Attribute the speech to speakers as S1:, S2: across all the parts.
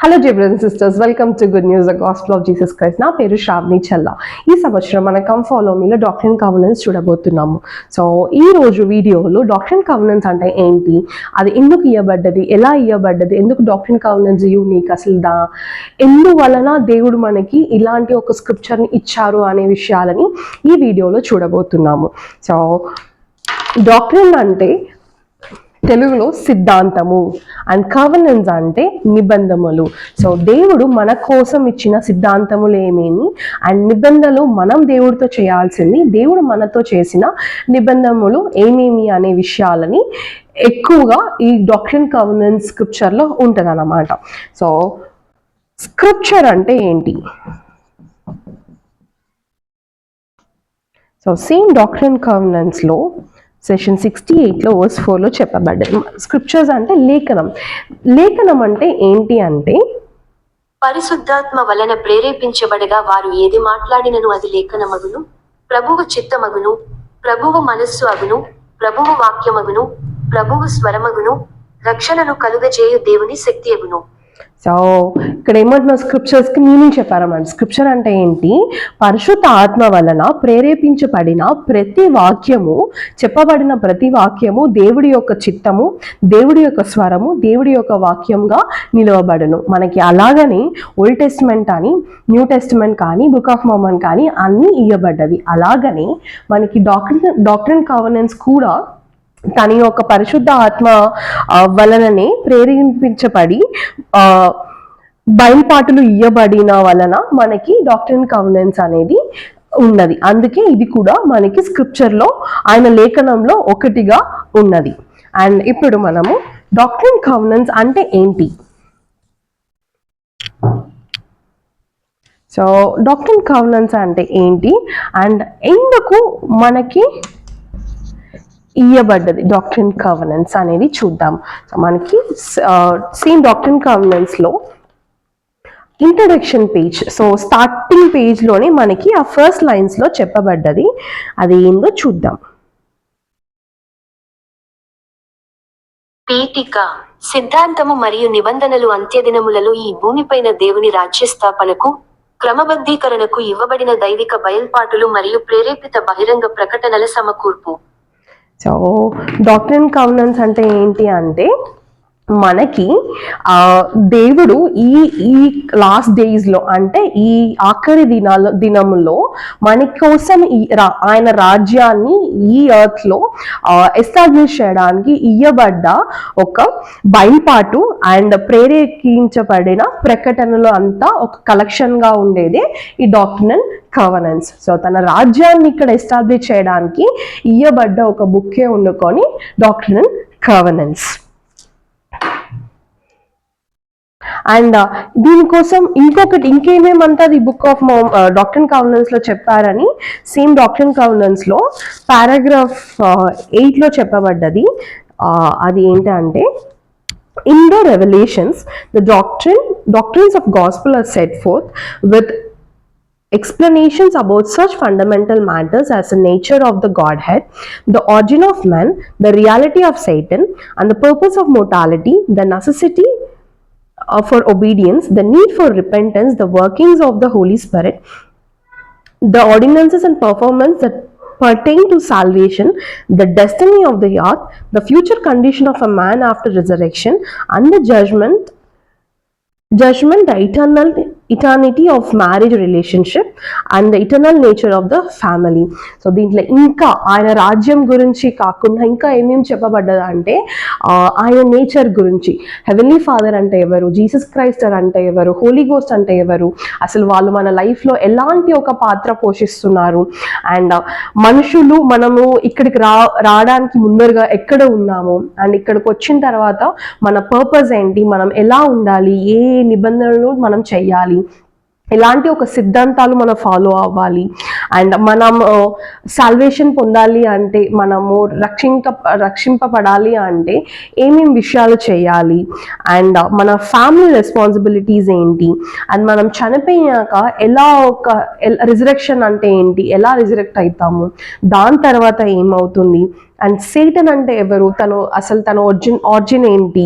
S1: Hello dear brothers and sisters, welcome to Good News, the Gospel of Jesus Christ. నా పేరు శ్రావణి చల్లా. ఈ సంవత్సరం మన కమ్ ఫాలో మీలో డాక్ట్రిన్ కవెనెన్స్ చూడబోతున్నాము. సో ఈ రోజు వీడియోలో డాక్ట్రిన్ కవెనెన్స్ అంటే ఏంటి, అది ఎందుకు ఇవ్వబడ్డది, ఎలా ఇవ్వబడ్డది, ఎందుకు డాక్ట్రిన్ కవెనెన్స్ యూనిక్, అసలు ఎందువలన దేవుడు మనకి ఇలాంటి ఒక స్క్రిప్చర్ని ఇచ్చారు అనే విషయాలని ఈ వీడియోలో చూడబోతున్నాము. సో డాక్ట్రిన్ అంటే తెలుగులో సిద్ధాంతము అండ్ కవెనెన్స్ అంటే నిబంధనలు. సో దేవుడు మన కోసం ఇచ్చిన సిద్ధాంతములు ఏమేమి అండ్ నిబంధనలు మనం దేవుడితో చేయాల్సింది, దేవుడు మనతో చేసిన నిబంధనలు ఏమేమి అనే విషయాలని ఎక్కువగా ఈ డాక్ట్రిన్ కవెనెన్స్ స్క్రిప్చర్లో ఉంటుంది అన్నమాట. సో స్క్రిప్చర్ అంటే ఏంటి? సో సేమ్ డాక్ట్రిన్ కవెనెన్స్లో సెషన్ 68లో వర్స్ 4లో చెప్పబడ్డది. స్క్రిప్చర్స్ అంటే లేఖనం అంటే ఏంటి అంటే
S2: పరిశుద్ధాత్మ వలన ప్రేరేపించబడగా వారు ఏది మాట్లాడినను అది లేఖనమగును, ప్రభువు చిత్తమగును, ప్రభువు మనస్సు అగును, ప్రభువు వాక్యమగును, ప్రభువు స్వరమగును, రక్షణను కలుగజేయు దేవుని శక్తి అగును.
S1: సో ఇక్కడ ఏమంటున్నా, స్క్రిప్చర్స్కి మీనింగ్ చెప్పారన్నమాట. స్క్రిప్చర్ అంటే ఏంటి? పరిశుద్ధ ఆత్మ వలన ప్రేరేపించబడిన ప్రతి వాక్యము, చెప్పబడిన ప్రతి వాక్యము దేవుడి యొక్క చిత్తము, దేవుడి యొక్క స్వరము, దేవుడి యొక్క వాక్యంగా నిలవబడును. మనకి అలాగని ఓల్డ్ టెస్టిమెంట్ అని, న్యూ టెస్టిమెంట్ కానీ, బుక్ ఆఫ్ మోర్మన్ కానీ అన్నీ ఇవ్వబడ్డది. అలాగని మనకి డాక్ట్రిన్ కవెనెన్స్ కూడా తన యొక్క పరిశుద్ధ ఆత్మ వలననే ప్రేరేపించబడి బయలుపాటులు ఇవ్వబడిన వలన మనకి డాక్ట్రిన్ కవెనెన్స్ అనేది ఉన్నది. అందుకే ఇది కూడా మనకి స్క్రిప్చర్లో, ఆయన లేఖనంలో ఒకటిగా ఉన్నది. అండ్ ఇప్పుడు మనము డాక్ట్రిన్ కవెనెన్స్ అంటే ఏంటి? సో డాక్ట్రిన్ కవెనెన్స్ అంటే ఏంటి అండ్ ఎందుకు మనకి ఇవ్వబడ్డది డాక్ట్రిన్ కవెనెన్స్ అనేది చూద్దాం. సో మనకి సేమ్ డాక్ట్రిన్ కవెనెన్స్లో ఇంట్రడక్షన్ పేజ్, సో స్టార్టింగ్ పేజ్లోనే మనకి ఆ ఫస్ట్ లైన్స్లో చెప్పబడ్డది. అది ఏందో చూద్దాం.
S2: పీఠిక, సిద్ధాంతము మరియు నిబంధనలు అంత్యదినములలో ఈ భూమిపైన దేవుని రాజ్యస్థాపనకు, క్రమబద్ధీకరణకు ఇవ్వబడిన దైవిక బయల్పాటులు మరియు ప్రేరేపిత బహిరంగ ప్రకటనల సమకూర్పు.
S1: సో డాక్ట్రిన్ కవెనెన్స్ అంటే ఏంటి అంటే మనకి దేవుడు ఈ లాస్ట్ డేస్లో అంటే ఈ ఆఖరి దినములో మన కోసం ఆయన రాజ్యాన్ని ఈ ఎర్త్లో ఎస్టాబ్లిష్ చేయడానికి ఇవ్వబడ్డ ఒక బయలుపాటు అండ్ ప్రేరేపించబడిన ప్రకటనలు అంతా ఒక కలెక్షన్గా ఉండేదే ఈ డాక్ట్రినల్ కవెనెన్స్. సో తన రాజ్యాన్ని ఇక్కడ ఎస్టాబ్లిష్ చేయడానికి ఇవ్వబడ్డ ఒక బుక్కే వండుకొని డాక్ట్రినల్ కవెనెన్స్. అండ్ దీనికోసం ఇంకేమేమంటది బుక్ ఆఫ్ డాక్ట్రిన్ కవెనెన్స్ లో చెప్పారని సేమ్ డాక్ట్రిన్ కవెనెన్స్ లో పారాగ్రాఫ్ 8లో చెప్పబడ్డది. అది ఏంటంటే, in the revelations the doctrines of gospel are set forth with explanations about such fundamental matters as the nature of the Godhead, the origin of man, the reality of Satan, and the purpose of mortality, the necessity for obedience, the need for repentance, the workings of the Holy Spirit, the ordinances and performance that pertain to salvation, the destiny of the earth, the future condition of a man after resurrection, and the judgment, the eternity of marriage relationship, and the eternal nature of the family. So దీంట్లో ఇంకా ఆయన రాజ్యం గురించి కాకుండా ఇంకా ఏమేమి చెప్పబడ్డది అంటే ఆయన నేచర్ గురించి, హెవెన్లీ ఫాదర్ అంటే ఎవరు, జీసస్ క్రైస్ట్ అంటే ఎవరు, హోలీ గోస్ట్ అంటే ఎవరు, అసలు వాళ్ళు మన లైఫ్లో ఎలాంటి ఒక పాత్ర పోషిస్తున్నారు, అండ్ మనుషులు మనము ఇక్కడికి రావడానికి ముందరగా ఎక్కడ ఉన్నాము, అండ్ ఇక్కడికి వచ్చిన తర్వాత మన పర్పస్ ఏంటి, మనం ఎలా ఉండాలి, ఏ నిబంధనలు మనం చెయ్యాలి, ఎలాంటి ఒక సిద్ధాంతాలు మనం ఫాలో అవ్వాలి, అండ్ మనం సాల్వేషన్ పొందాలి అంటే, మనము రక్షింపబడాలి అంటే ఏమేమి విషయాలు చేయాలి, అండ్ మన ఫ్యామిలీ రెస్పాన్సిబిలిటీస్ ఏంటి, అండ్ మనం చనిపోయాక ఎలా రిజరెక్షన్ అంటే ఏంటి, ఎలా రిజరెక్ట్ అవుతాము, దాని తర్వాత ఏమవుతుంది, అండ్ సేటన్ అంటే ఎవరు, తన ఆర్జిన్ ఏంటి,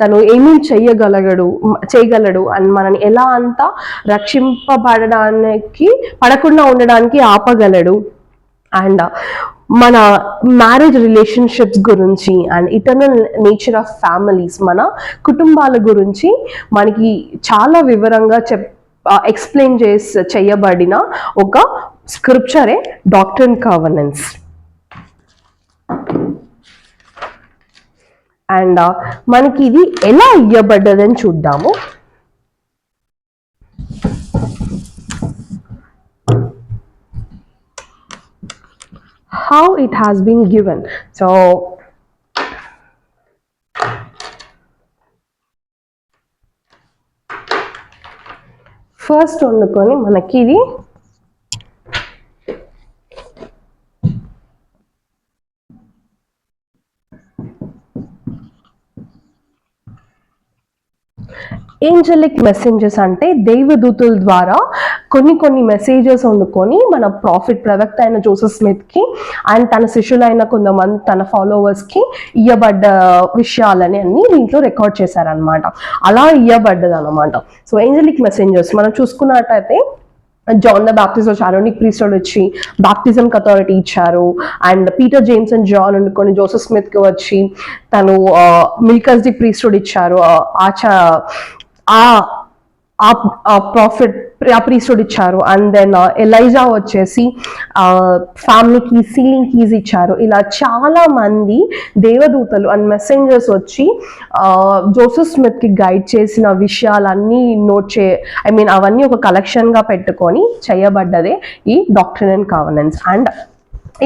S1: తను ఏమేమి చేయగలడు అండ్ మనని ఎలా అంతా పడకుండా ఉండడానికి ఆపగలడు. అండ్ మన మ్యారేజ్ రిలేషన్షిప్స్ గురించి and eternal nature of families, మన కుటుంబాల గురించి మనకి చాలా వివరంగా ఎక్స్ప్లెయిన్ చేయబడిన ఒక స్క్రిప్చరే డాక్ట్రిన్ కవర్నెన్స్. అండ్ మనకి ఇది ఎలా ఇవ్వబడ్డదని చూద్దాము. How it has been given. So first వండుకొని మనకి ఇది ఏంజలిక్ మెసెంజర్స్ అంటే దైవదూతుల ద్వారా కొన్ని మెసేజెస్ వండుకొని మన ప్రవక్త అయిన జోసెఫ్ స్మిత్కి అండ్ తన శిష్యులైన కొంతమంది తన ఫాలోవర్స్కి ఇవ్వబడ్డ విషయాలని అన్ని దీంట్లో రికార్డ్ చేశారనమాట. అలా ఇవ్వబడ్డది అనమాట. సో ఏంజలిక్ మెసెంజర్స్ మనం చూసుకున్నట్టయితే జాన్ ద బాప్టిస్ట్ వచ్చి అరోనిక్ ప్రీస్టోడ్ వచ్చి బాప్టిజంకి అథారిటీ ఇచ్చారు. And Peter, James and John వండుకొని జోసెఫ్ స్మిత్కి వచ్చి తను మిల్కస్డి ప్రీస్టోడ్ ఇచ్చారు. ప్రాఫిట్ ప్రీస్టోడ్ ఇచ్చారు. అండ్ దెన్ ఎలైజా వచ్చేసి ఫ్యామిలీకి సీలింగ్ కీస్ ఇచ్చారు. ఇలా చాలా మంది దేవదూతలు అండ్ మెసెంజర్స్ వచ్చి జోసెఫ్ స్మిత్కి గైడ్ చేసిన విషయాలన్నీ అవన్నీ ఒక కలెక్షన్గా పెట్టుకొని చేయబడ్డదే ఈ డాక్ట్రిన్ అండ్ కవర్నెన్స్. అండ్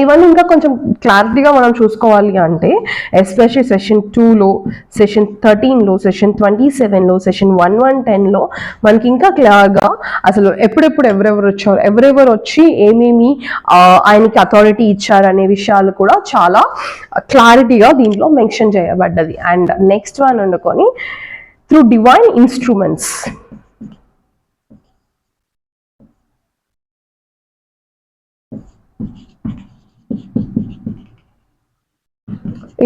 S1: ఇవన్నీ ఇంకా కొంచెం క్లారిటీగా మనం చూసుకోవాలి అంటే ఎస్పెషల్లీ సెషన్ 2లో, సెషన్ 13లో, సెషన్ 27లో, సెషన్ 110లో మనకి ఇంకా క్లియర్గా అసలు ఎవరెవరు వచ్చి ఏమేమి ఆయనకి అథారిటీ ఇచ్చారనే విషయాలు కూడా చాలా క్లారిటీగా దీంట్లో మెన్షన్ చేయబడ్డది. అండ్ నెక్స్ట్ వన్ అనుకొని త్రూ డివైన్ ఇన్స్ట్రుమెంట్స్.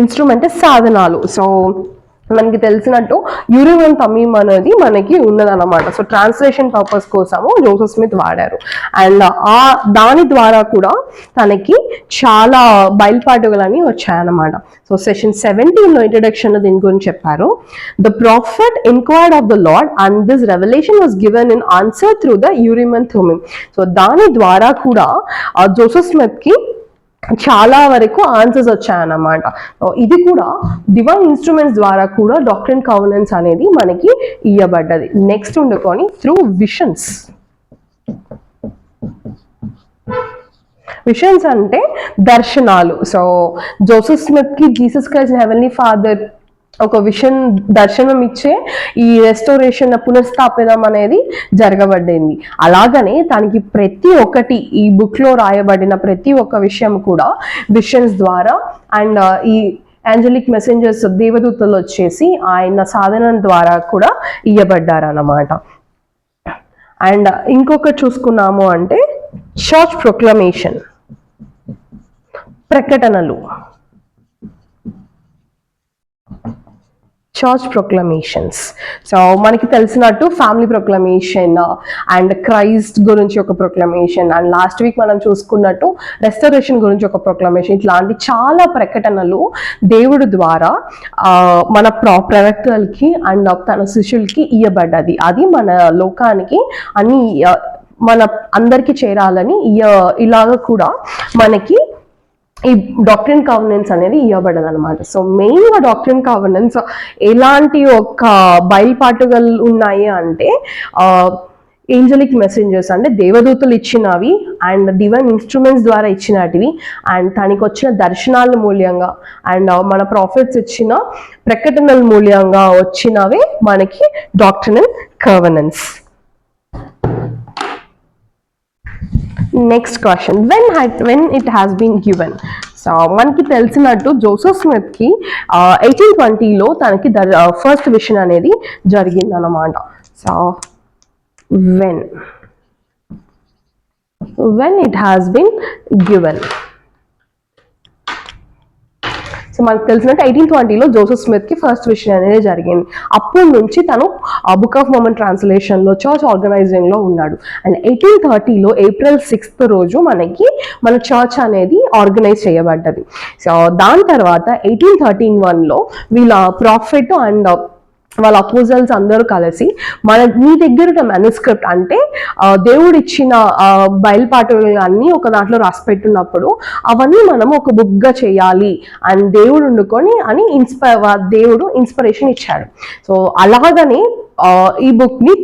S1: ఇన్స్ట్రుమెంట్ సాధనాలు. సో మనకి తెలిసినట్టు యూరిమ్ అండ్ తమీమ్ అనేది మనకి ఉన్నదన్నమాట. సో ట్రాన్స్లేషన్ పర్పస్ కోసము జోసెఫ్ స్మిత్ వాడారు. అండ్ దాని ద్వారా కూడా తనకి చాలా బయలుపాటుകളని వచ్చాయన్నమాట. సో సెషన్ 17లో ఇంట్రడక్షన్ దీని గురించి చెప్పారు. The prophet inquired of the Lord and this revelation was given in answer through the Urim and Thummim. So దాని ద్వారా కూడా జోసెఫ్ స్మిత్ కి చాలా వరకు ఆన్సర్స్ వచ్చాయన్నమాట. ఇది కూడా డివైన్ ఇన్స్ట్రుమెంట్స్ ద్వారా కూడా డాక్ట్రిన్ కవర్నెన్స్ అనేది మనకి ఇవ్వబడ్డది. నెక్స్ట్ ఉండుకొని త్రూ విషన్స్. విషన్స్ అంటే దర్శనాలు. సో జోసెఫ్ స్మిత్ కి జీసస్ క్రైస్ట్ హెవెన్లీ ఫాదర్ ఒక దర్శనం ఇచ్చే ఈ రెస్టోరేషన్ పునఃస్థాపనం అనేది జరగబడింది. అలాగనే తనకి ప్రతి ఒక్కటి ఈ బుక్ లో రాయబడిన ప్రతి ఒక్క విషయం కూడా విషన్స్ ద్వారా అండ్ ఈ ఏంజలిక్ మెసెంజర్స్ దేవదూతలు వచ్చేసి ఆయన సాధనం ద్వారా కూడా ఇవ్వబడ్డారన్నమాట. అండ్ ఇంకొకటి చూసుకున్నాము అంటే చర్చ్ ప్రొక్లమేషన్, ప్రకటనలు. చర్చ్ ప్రొక్లమేషన్స్. సో మనకి తెలిసినట్టు ఫ్యామిలీ ప్రొక్లమేషన్ అండ్ క్రైస్ట్ గురించి ఒక ప్రొక్లమేషన్ అండ్ లాస్ట్ వీక్ మనం చూసుకున్నట్టు రెస్టరేషన్ గురించి ఒక ప్రొక్లమేషన్, ఇట్లాంటి చాలా ప్రకటనలు దేవుడి ద్వారా మన ప్రవక్తలకి అండ్ తన శిష్యులకి ఇవ్వబడ్డది. అది మన లోకానికి మన అందరికీ చేరాలని ఇలాగ కూడా మనకి ఈ డాక్ట్రిన్ కవర్నెన్స్ అనేది ఇవ్వబడదు అనమాట. సో మెయిన్గా డాక్ట్రిన్ కవర్నెన్స్ ఎలాంటి ఒక బయలుపాటుகள் ఉన్నాయి అంటే ఏంజలిక్ మెసెంజర్స్ అంటే దేవదూతలు ఇచ్చినవి అండ్ డివైన్ ఇన్స్ట్రుమెంట్స్ ద్వారా ఇచ్చినటివి అండ్ తనకి వచ్చిన దర్శనాల మూల్యంగా అండ్ మన ప్రాఫిట్స్ ఇచ్చిన ప్రకటనల మూల్యంగా వచ్చినవే మనకి doctrine covenants. Next question, when it has been given. So మనకి తెలిసినట్టు జోసెఫ్ స్మిత్ కి 1820లో తనకి ఫస్ట్ విషన్ అనేది జరిగింది అన్నమాట. So when it has been given. మనకు తెలిసినట్టు 1820లో జోసెఫ్ స్మిత్కి ఫస్ట్ విషయం అనేది జరిగింది. అప్పటి నుంచి తను బుక్ ఆఫ్ మోర్మన్ ట్రాన్స్లేషన్లో చర్చ్ ఆర్గనైజింగ్లో ఉన్నాడు. అండ్ 1830లో April 6th రోజు మన చర్చ్ అనేది ఆర్గనైజ్ చేయబడ్డది. సో దాని తర్వాత 1831లో వీళ్ళ ప్రాఫిట్ అండ్ వాళ్ళ అపోజల్స్ అందరూ కలిసి నీ దగ్గర ఉన్న మ్యానుస్క్రిప్ట్ అంటే దేవుడు ఇచ్చిన బయలుపాఠలు అన్నీ ఒక దాంట్లో రాసి పెట్టున్నప్పుడు అవన్నీ మనం ఒక బుక్గా చేయాలి అని దేవుడు వండుకొని అని దేవుడు ఇన్స్పిరేషన్ ఇచ్చాడు. సో అలాగనే ఈ బుక్ని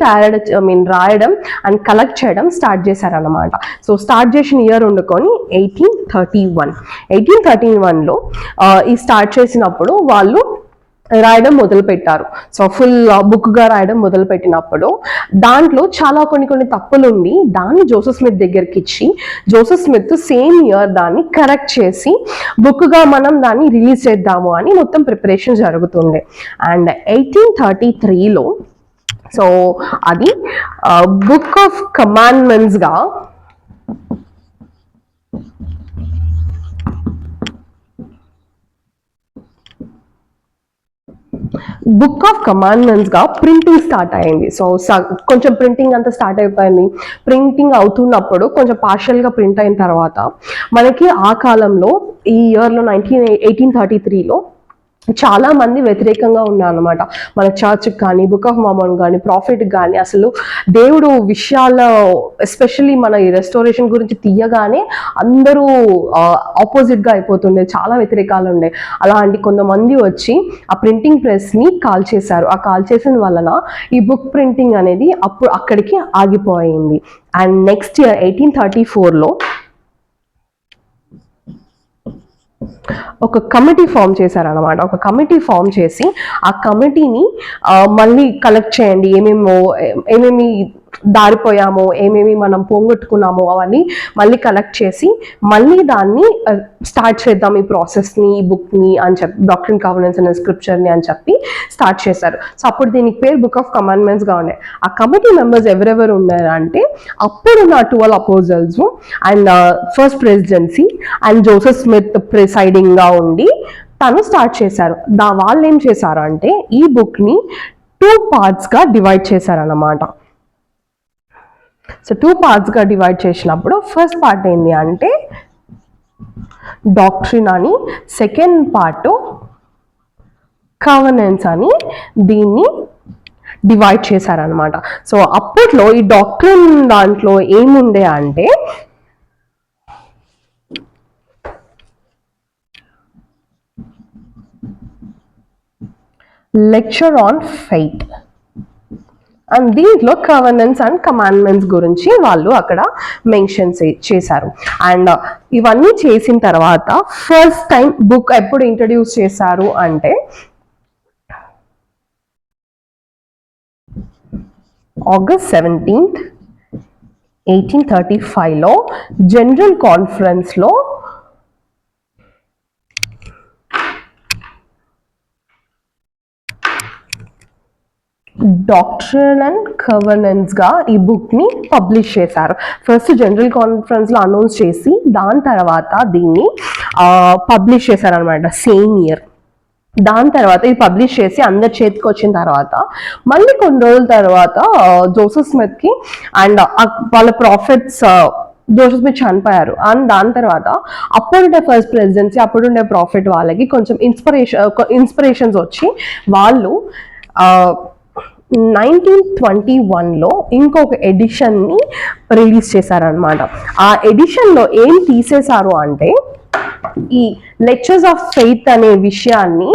S1: రాయడం అండ్ కలెక్ట్ చేయడం స్టార్ట్ చేశారనమాట. సో స్టార్ట్ చేసిన ఇయర్ వండుకొని 1831లో ఈ స్టార్ట్ చేసినప్పుడు వాళ్ళు రాయడం మొదలు పెట్టారు. సో ఫుల్ బుక్గా రాయడం మొదలు పెట్టినప్పుడు దాంట్లో చాలా కొన్ని తప్పులు ఉండి దాన్ని జోసెఫ్ స్మిత్ దగ్గరికి ఇచ్చి జోసెఫ్ స్మిత్ సేమ్ ఇయర్ దాన్ని కరెక్ట్ చేసి బుక్గా మనం దాన్ని రిలీజ్ చేద్దాము అని మొత్తం ప్రిపరేషన్ జరుగుతుండే. అండ్ 1833లో సో అది బుక్ ఆఫ్ కమాండ్మెంట్స్గా ప్రింటింగ్ స్టార్ట్ అయింది. సో కొంచెం ప్రింటింగ్ అంతా స్టార్ట్ అయిపోయింది. ప్రింటింగ్ అవుతున్నప్పుడు కొంచెం పార్షియల్గా ప్రింట్ అయిన తర్వాత మనకి ఆ కాలంలో ఈ ఇయర్లో 1833లో చాలా మంది వ్యతిరేకంగా ఉన్నారనమాట. మన చర్చ్కి కానీ బుక్ ఆఫ్ మోర్మన్ కానీ ప్రాఫిట్కి కానీ అసలు దేవుడు విషయాల్లో ఎస్పెషల్లీ మన ఈ రెస్టోరేషన్ గురించి తీయగానే అందరూ ఆపోజిట్గా అయిపోతుండే, చాలా వ్యతిరేకాలు ఉండే. అలాంటి కొంతమంది వచ్చి ఆ ప్రింటింగ్ ప్రెస్ని కాల్ చేశారు. ఆ కాల్ చేసిన వలన ఈ బుక్ ప్రింటింగ్ అనేది అక్కడికి ఆగిపోయింది. అండ్ నెక్స్ట్ ఇయర్ 1834లో ఒక కమిటీ ఫామ్ చేశారనమాట. ఒక కమిటీ ఫామ్ చేసి ఆ కమిటీని మళ్ళీ కలెక్ట్ చేయండి, ఏమేమి దారిపోయామో ఏమేమి మనం పోగొట్టుకున్నామో అవన్నీ మళ్ళీ కలెక్ట్ చేసి మళ్ళీ దాన్ని స్టార్ట్ చేద్దాం ఈ ప్రాసెస్ని, ఈ బుక్ని అని చెప్పి డాక్ట్రిన్ కవర్నెన్స్ అండ్ స్క్రిప్చర్ని అని చెప్పి స్టార్ట్ చేశారు. సో అప్పుడు దీనికి పేరు బుక్ ఆఫ్ కమాండ్మెంట్స్గా ఉండే. ఆ కమిటీ మెంబర్స్ ఎవరెవరు ఉన్నారు అంటే అప్పుడున్న 12 apostles and first presidency and Joseph Smith ప్రిసైడింగ్గా ఉండి తను స్టార్ట్ చేశారు. వాళ్ళు ఏం చేశారు అంటే ఈ బుక్ని 2 పార్ట్స్గా డివైడ్ చేశారన్నమాట. సో 2 పార్ట్స్గా డివైడ్ చేసినప్పుడు ఫస్ట్ పార్ట్ ఏంటి అంటే డాక్ట్రిన్ అని, సెకండ్ పార్ట్ కవర్నెన్స్ అని దీన్ని డివైడ్ చేశారనమాట. సో అప్పట్లో ఈ డాక్ట్రిన్ దాంట్లో ఏముండే అంటే లెక్చర్ ఆన్ ఫెయిత్ అండ్ దీంట్లో కవర్నెన్స్ అండ్ కమాండ్మెంట్స్ గురించి వాళ్ళు అక్కడ మెన్షన్ చేశారు. అండ్ ఇవన్నీ చేసిన తర్వాత ఫస్ట్ టైం బుక్ ఎప్పుడు ఇంట్రడ్యూస్ చేశారు అంటే August 17th, 1835లో జనరల్ కాన్ఫరెన్స్లో డాక్ట్రిన్ అండ్ గవర్నెన్స్ గా ఈ బుక్ ని పబ్లిష్ చేశారు. ఫస్ట్ జనరల్ కాన్ఫరెన్స్ లో అనౌన్స్ చేసి దాని తర్వాత దీన్ని పబ్లిష్ చేశారనమాట సేమ్ ఇయర్. దాని తర్వాత ఇది పబ్లిష్ చేసి అందరి చేతికి వచ్చిన తర్వాత మళ్ళీ కొన్ని రోజుల తర్వాత జోసెఫ్ స్మిత్ కి అండ్ వాళ్ళ ప్రాఫిట్స్ జోసెఫ్ స్మిత్ చనిపోయారు. అండ్ దాని తర్వాత అప్పుడుండే ఫస్ట్ ప్రెసిడెన్సీ అప్పుడుండే ప్రాఫిట్ వాళ్ళకి కొంచెం ఇన్స్పిరేషన్స్ వచ్చి వాళ్ళు 1921లో ఇంకొక ఎడిషన్ని రిలీజ్ చేశారనమాట. ఆ ఎడిషన్లో ఏం తీసేశారు అంటే ఈ లెక్చర్స్ ఆఫ్ ఫెయిత్ అనే విషయాన్ని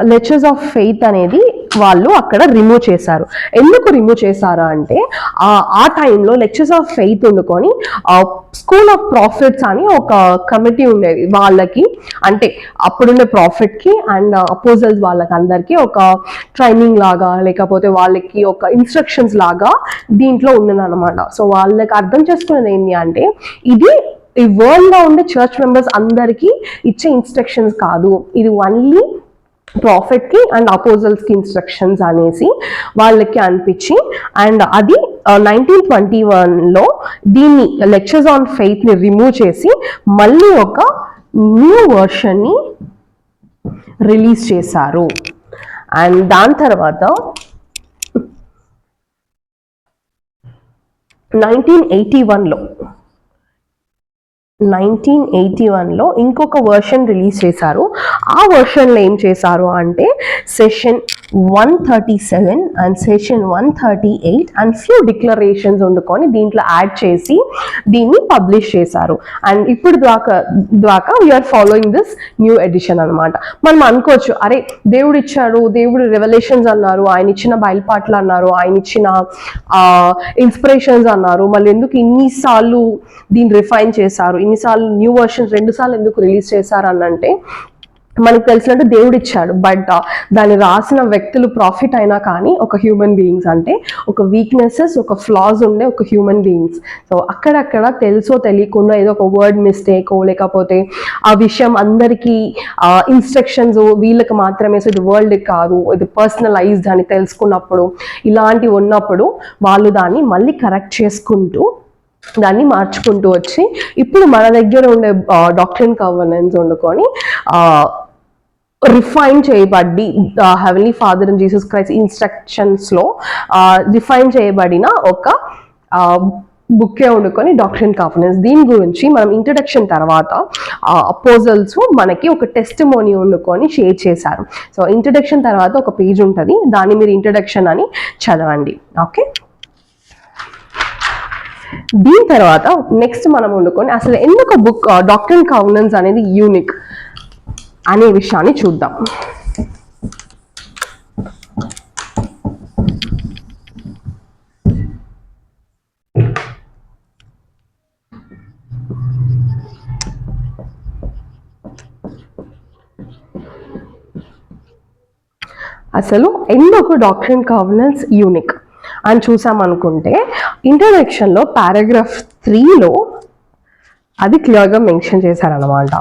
S1: లెక్చర్స్ ఆఫ్ ఫెయిత్ అనేది వాళ్ళు అక్కడ రిమూవ్ చేశారు. ఎందుకు రిమూవ్ చేశారు అంటే ఆ టైంలో లెక్చర్స్ ఆఫ్ ఫెయిత్ వండుకొని స్కూల్ ఆఫ్ ప్రాఫిట్స్ అని ఒక కమిటీ ఉండేది వాళ్ళకి, అంటే అప్పుడుండే ప్రాఫిట్కి అండ్ అపోజల్స్ వాళ్ళకి అందరికీ ఒక ట్రైనింగ్ లాగా లేకపోతే వాళ్ళకి ఒక ఇన్స్ట్రక్షన్స్ లాగా దీంట్లో ఉన్నదన్నమాట. సో వాళ్ళకి అర్థం చేసుకునేది ఏంటి అంటే ఇది ఈ వరల్డ్లో ఉండే చర్చ్ మెంబర్స్ అందరికీ ఇచ్చే ఇన్స్ట్రక్షన్స్ కాదు, ఇది ఓన్లీ ప్రాఫిట్కి అండ్ అపోజల్స్కి ఇన్స్ట్రక్షన్స్ అనేసి వాళ్ళకి అనిపించి అండ్ అది 1921లో దీన్ని లెక్చర్స్ ఆన్ ఫెయిత్ని రిమూవ్ చేసి మళ్ళీ ఒక న్యూ వర్షన్ని రిలీజ్ చేశారు. అండ్ దాని తర్వాత 1981లో ఇంకొక వర్షన్ రిలీజ్ చేశారు. ఆ వర్షన్లో ఏం చేశారు అంటే session 137 and session 138 and few declarations వండుకొని దీంట్లో యాడ్ చేసి దీన్ని పబ్లిష్ చేశారు. అండ్ ఇప్పుడు దాకా we are following this new edition అనమాట. మనం అనుకోవచ్చు, అరే దేవుడు ఇచ్చాడు, దేవుడు రెవల్యూషన్స్ అన్నారు, ఆయన ఇచ్చిన బయలుపాట్లు అన్నారు, ఆయన ఇచ్చిన ఇన్స్పిరేషన్స్ అన్నారు, మళ్ళీ ఎందుకు ఇన్నిసార్లు దీన్ని రిఫైన్ చేశారు, ఇన్నిసార్లు న్యూ వర్షన్స్ 2 సార్లు ఎందుకు రిలీజ్ చేశారు అని అంటే, మనకు తెలిసినట్టు దేవుడు ఇచ్చాడు, బట్ దాన్ని రాసిన వ్యక్తులు ప్రాఫిట్ అయినా కానీ ఒక హ్యూమన్ బీయింగ్స్, అంటే ఒక వీక్నెసెస్, ఒక ఫ్లాస్ ఉండే ఒక హ్యూమన్ బీయింగ్స్. సో అక్కడక్కడ తెలుసో తెలియకుండా ఏదో ఒక వర్డ్ మిస్టేకో లేకపోతే ఆ విషయం అందరికీ ఇన్స్ట్రక్షన్స్ వీళ్ళకి మాత్రమే, సో ఇది వరల్డ్ కాదు, ఇది పర్సనలైజ్డ్ అని తెలుసుకున్నప్పుడు, ఇలాంటివి ఉన్నప్పుడు వాళ్ళు దాన్ని మళ్ళీ కరెక్ట్ చేసుకుంటూ దాన్ని మార్చుకుంటూ వచ్చి ఇప్పుడు మన దగ్గర ఉండే డాక్ట్రిన్ కవర్నెన్స్ వండుకొని రిఫైన్ చేయబడి heavenly father and Jesus Christ ఇన్స్ట్రక్షన్స్లో రిఫైన్ చేయబడిన ఒక బుక్కే వండుకొని డాక్ట్రిన్ కవర్నెన్స్. దీని గురించి మనం ఇంట్రడక్షన్ తర్వాత అపోజల్స్ మనకి ఒక టెస్టిమోనీ వండుకొని షేర్ చేశారు. సో ఇంట్రడక్షన్ తర్వాత ఒక పేజ్ ఉంటుంది, దాన్ని మీరు ఇంట్రడక్షన్ అని చదవండి. ఓకే, దీని తర్వాత నెక్స్ట్ మనం వండుకొని అసలు ఎందుకు బుక్ డాక్ట్రిన్ కవర్నెన్స్ అనేది యూనిక్ అనే విషయాన్ని చూద్దాం. అసలు ఎందుకు డాక్ట్రిన్ కవర్నెన్స్ యూనిక్ అని చూసామనుకుంటే, ఇంట్రడక్షన్లో పారాగ్రాఫ్ 3లో అది క్లియర్గా మెన్షన్ చేశారనమాట.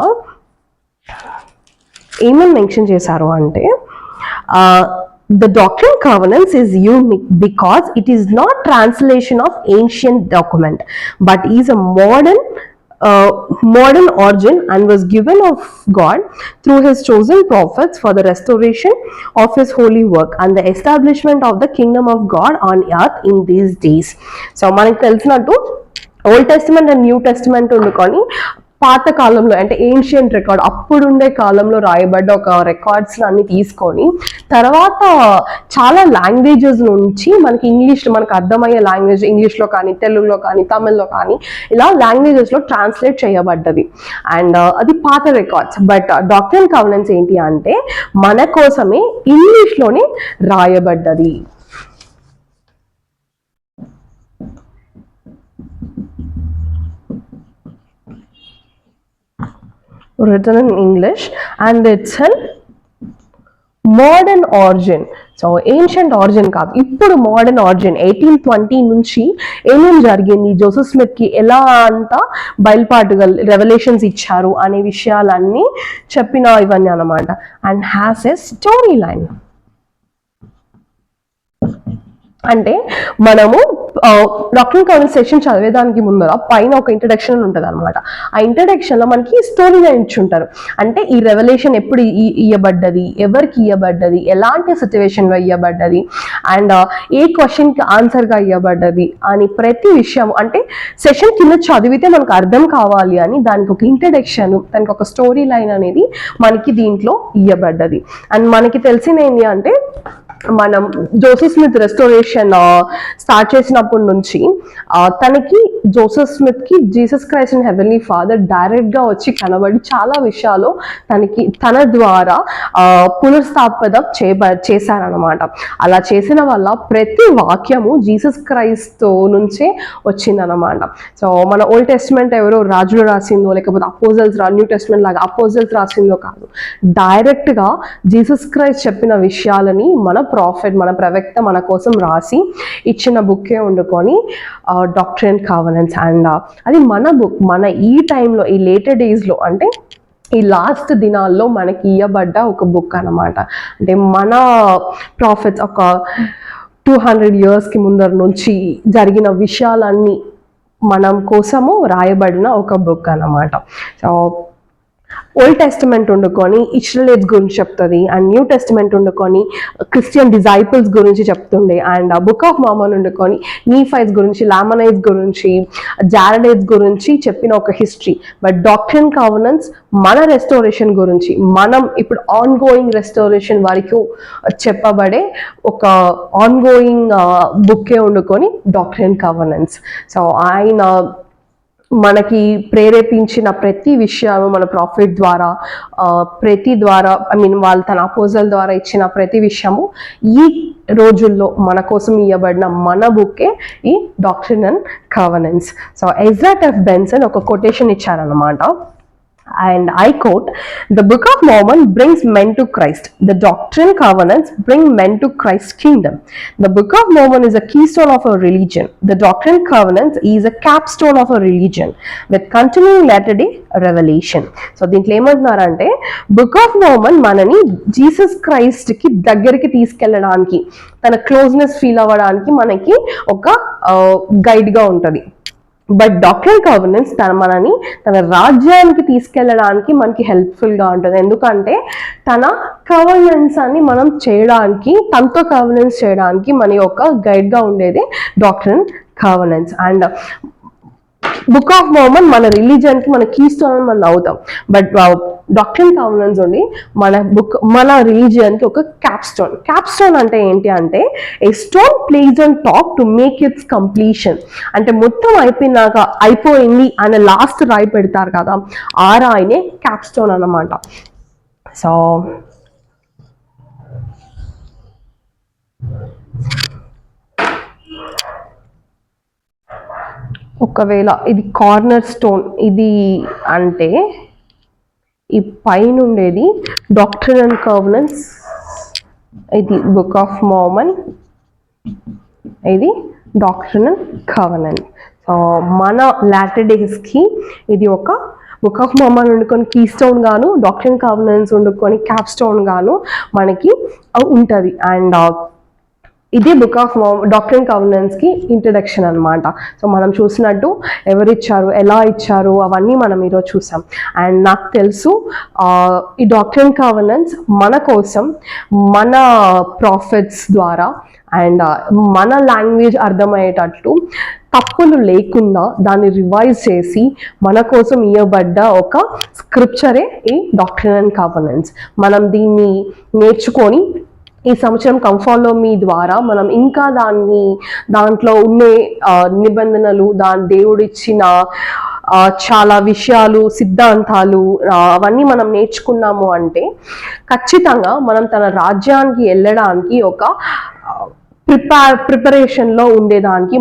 S1: ఏమని మెన్షన్ చేశారు అంటే, the doctrine covenants is unique because it is not translation of ancient document but is a modern origin and was given of God through his chosen prophets for the restoration of his holy work and the establishment of the kingdom of God on earth in these days. So మనకు తెలిసినట్టు old testament and new testament వండుకొని పాత కాలంలో అంటే ancient record, అప్పుడుండే కాలంలో రాయబడ్డ ఒక records అన్ని తీసుకొని తర్వాత చాలా లాంగ్వేజెస్ నుంచి మనకి మనకు అర్థమయ్యే లాంగ్వేజ్ ఇంగ్లీష్లో కానీ, తెలుగులో కానీ, తమిళ్లో కానీ ఇలా లాంగ్వేజెస్లో ట్రాన్స్లేట్ చేయబడ్డది. అండ్ అది పాత రికార్డ్స్. బట్ డాక్ట్రిన్ కవర్నెన్స్ ఏంటి అంటే మన కోసమే ఇంగ్లీష్లోనే రాయబడ్డది. written in English and it's a modern origin. So ancient origin కాదు, ఇప్పుడు మోడర్న్ ఆరిజిన్. 1820 నుంచి ఏమేమి జరిగింది, జోసెఫ్ స్మిత్కి ఎలా అంతా బయలుపాటుగా రెవల్యూషన్స్ ఇచ్చారు అనే విషయాలన్నీ చెప్పిన ఇవన్నీ అన్నమాట. And has a story line. అంటే మనము డాక్ట్రిన్ కవర్నెన్స్ సెషన్ చదివేదానికి ముందర పైన ఒక ఇంట్రడక్షన్ ఉంటుంది అనమాట. ఆ ఇంట్రడక్షన్లో మనకి స్టోరీ లైన్ ఇచ్చుంటారు. అంటే ఈ రెవల్యూషన్ ఎప్పుడు ఇవ్వబడ్డది, ఎవరికి ఇవ్వబడ్డది, ఎలాంటి సిచ్యువేషన్లో ఇవ్వబడ్డది, అండ్ ఏ క్వశ్చన్కి ఆన్సర్గా ఇవ్వబడ్డది అని ప్రతి విషయం, అంటే సెషన్ కింద చదివితే మనకు అర్థం కావాలి అని దానికి ఒక ఇంట్రడక్షన్, దానికి ఒక స్టోరీ లైన్ అనేది మనకి దీంట్లో ఇవ్వబడ్డది. అండ్ మనకి తెలిసింది ఏంటి అంటే, మనం జోసెఫ్ స్మిత్ రెస్టోరేషన్ స్టార్ట్ చేసినప్పటి నుంచి తనకి జోసెఫ్ స్మిత్కి Jesus Christ and heavenly father డైరెక్ట్గా వచ్చి కనబడి చాలా విషయాలు తన ద్వారా పునర్స్థాపన చేశారనమాట. అలా చేసిన వల్ల ప్రతి వాక్యము జీసస్ క్రైస్ట్ నుంచే వచ్చిందనమాట. సో మన ఓల్డ్ టెస్ట్మెంట్ ఎవరో రాజులు రాసిందో లేకపోతే అపోజల్స్ న్యూ టెస్ట్మెంట్ లాగా అపోజల్స్ రాసిందో కాదు, డైరెక్ట్గా జీసస్ క్రైస్ట్ చెప్పిన విషయాలని మన ప్రాఫిట్, మన ప్రవక్త మన కోసం రాసి ఇచ్చిన బుక్కే వండుకొని డాక్ట్రిన్ కవర్నెన్స్. అండ్ అది మన బుక్, మన ఈ టైంలో ఈ లేటర్ డేస్లో అంటే ఈ లాస్ట్ దినాల్లో మనకి ఇవ్వబడ్డ ఒక బుక్ అన్నమాట. అంటే మన ప్రాఫిట్స్ ఒక 200 yearsకి ముందర నుంచి జరిగిన విషయాలన్నీ మనం కోసము రాయబడిన ఒక బుక్ అన్నమాట. సో ఓల్డ్ టెస్టిమెంట్ వండుకొని ఇస్రాయేల్స్ గురించి చెప్తుంది, అండ్ న్యూ టెస్టిమెంట్ వండుకొని క్రిస్టియన్ డిజైపుల్స్ గురించి చెప్తుండే, అండ్ బుక్ ఆఫ్ మామన్ వండుకొని నీఫైట్స్ గురించి, లామనైట్స్ గురించి, జారడైట్స్ గురించి చెప్పిన ఒక హిస్టరీ. బట్ డాక్ట్రిన్ కవెనెంట్స్ మన రెస్టోరేషన్ గురించి, మనం ఇప్పుడు ఆన్ గోయింగ్ రెస్టోరేషన్ వరకు చెప్పబడే ఒక ఆన్ గోయింగ్ బుక్కే వండుకొని డాక్ట్రిన్ కవెనెంట్స్. సో ఆయన మనకి ప్రేరేపించిన ప్రతి విషయాలు మన ప్రాఫిట్ ద్వారా వాళ్ళు తన అపోజల్ ద్వారా ఇచ్చిన ప్రతి విషయము ఈ రోజుల్లో మన కోసం ఇవ్వబడిన మన బుక్కే ఈ doctrine and covenants. So Ezra F Benson ఒక కొటేషన్ ఇచ్చారనమాట, and I quote, "The Book of Mormon brings men to Christ. The Doctrine Covenants bring men to Christ's kingdom. The Book of Mormon is a keystone of a religion. The Doctrine Covenants is a capstone of a religion with continuing latter-day revelation." So దీంట్లో ఏమంటున్నారంటే book of Mormon మనని Jesus Christ కి దగ్గరికి తీసుకెళ్ళడానికి, తన closeness feel అవ్వడానికి మనకి ఒక గైడ్ గా ఉంటది. బట్ డాక్ట్రిన్ కవెనెంట్స్ మనని తన రాజ్యానికి తీసుకెళ్ళడానికి మనకి హెల్ప్ఫుల్ గా ఉంటుంది. ఎందుకంటే తన కవెనెంట్స్ అని మనం చేయడానికి, తనతో కవెనెంట్స్ చేయడానికి మన యొక్క గైడ్ గా ఉండేది doctrine covenants. And book of Mormon మన రిలీజియన్ కి మన కీ స్టోన్ అని మనం అవుతాం. బట్ డాక్ట్రిన్ కవెనెంట్స్ ఉండి మన రిలీజియన్ కి ఒక క్యాప్స్టోన్. క్యాప్స్టోన్ అంటే ఏంటి అంటే a stone placed on top to make its completion. అంటే మొత్తం అయిపోయింది అని లాస్ట్ రాయి పెడతారు కదా, ఆ రాయినే క్యాప్స్టోన్ అన్నమాట. సో ఒకవేళ ఇది కార్నర్ స్టోన్ ఇది అంటే ఈ పైన ఉండేది డాక్ట్రిన్ అండ్ కవెనెంట్స్, ఇది బుక్ ఆఫ్ మోర్మన్, ఇది డాక్ట్రిన్ అండ్ కవెనెంట్. సో మన లాటర్ డేస్కి ఇది ఒక బుక్ ఆఫ్ మోర్మన్ వండుకొని కీ స్టోన్ గాను, డాక్ట్రిన్ కవెనెంట్స్ వండుకొని క్యాప్ స్టోన్ గాను మనకి ఉంటుంది. అండ్ ఇదే బుక్ ఆఫ్ డాక్ట్రిన్ కవెనెంట్స్ కి ఇంట్రడక్షన్ అనమాట. సో మనం చూసినట్టు ఎవరిచ్చారు, ఎలా ఇచ్చారు, అవన్నీ మనం ఈరోజు చూసాం. అండ్ నాకు తెలుసు ఈ డాక్ట్రిన్ కవెనెంట్స్ మన కోసం మన ప్రాఫిట్స్ ద్వారా అండ్ మన లాంగ్వేజ్ అర్థమయ్యేటట్లు తప్పులు లేకుండా దాన్ని రివైజ్ చేసి మన కోసం ఇవ్వబడ్డ ఒక స్క్రిప్చరే ఈ డాక్ట్రిన్ అండ్ కవెనెంట్స్. మనం దీన్ని నేర్చుకొని ఈ సంవత్సరం కంఫాలో మీ ద్వారా మనం ఇంకా దాంట్లో ఉండే నిబంధనలు, దేవుడు ఇచ్చిన చాలా విషయాలు, సిద్ధాంతాలు అవన్నీ మనం నేర్చుకున్నాము అంటే ఖచ్చితంగా మనం తన రాజ్యానికి వెళ్ళడానికి ఒక ప్రిపరేషన్లో ఉండేదానికి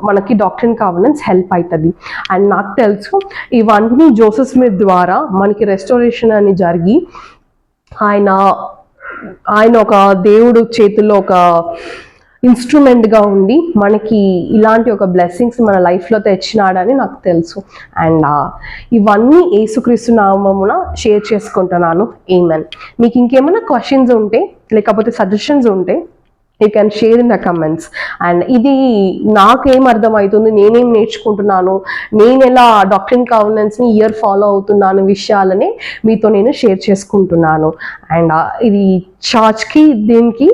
S1: మనకి డాక్ట్రిన్ కవెనెంట్స్ హెల్ప్ అవుతుంది. అండ్ నాకు తెలుసు ఇవన్నీ జోసెఫ్ స్మిత్ ద్వారా మనకి రెస్టోరేషన్ అని జరిగి ఆయన ఒక దేవుడు చేతుల్లో ఒక ఇన్స్ట్రుమెంట్గా ఉండి మనకి ఇలాంటి ఒక బ్లెస్సింగ్స్ మన లైఫ్లో తెచ్చినాడని నాకు తెలుసు. అండ్ ఇవన్నీ యేసుక్రీస్తు నామమున షేర్ చేసుకుంటున్నాను. ఆమేన్. మీకు ఇంకేమైనా క్వశ్చన్స్ ఉంటే లేకపోతే సజెషన్స్ ఉంటే you can share in the comments. And ఇది నాకేం అర్థమవుతుంది, నేనేం నేర్చుకుంటున్నాను, నేను ఎలా డాక్ట్రిన్ కవెనెంట్స్ని ఇయర్ ఫాలో అవుతున్నాను విషయాలని మీతో నేను షేర్ చేసుకుంటున్నాను. అండ్ ఇది చర్చ్కి దీనికి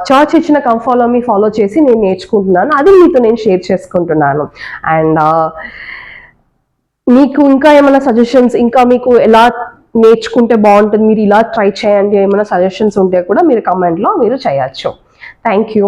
S1: చర్చ్ ఇచ్చిన కంఫాలో మీ ఫాలో చేసి నేను నేర్చుకుంటున్నాను, అది మీతో నేను షేర్ చేసుకుంటున్నాను. అండ్ మీకు ఇంకా ఏమైనా సజెషన్స్, ఇంకా మీకు ఎలా నేర్చుకుంటే బాగుంటుంది, మీరు ఇలా ట్రై చేయండి, ఏమైనా సజెషన్స్ ఉంటే కూడా మీరు కమెంట్లో మీరు చేయొచ్చు. Thank you.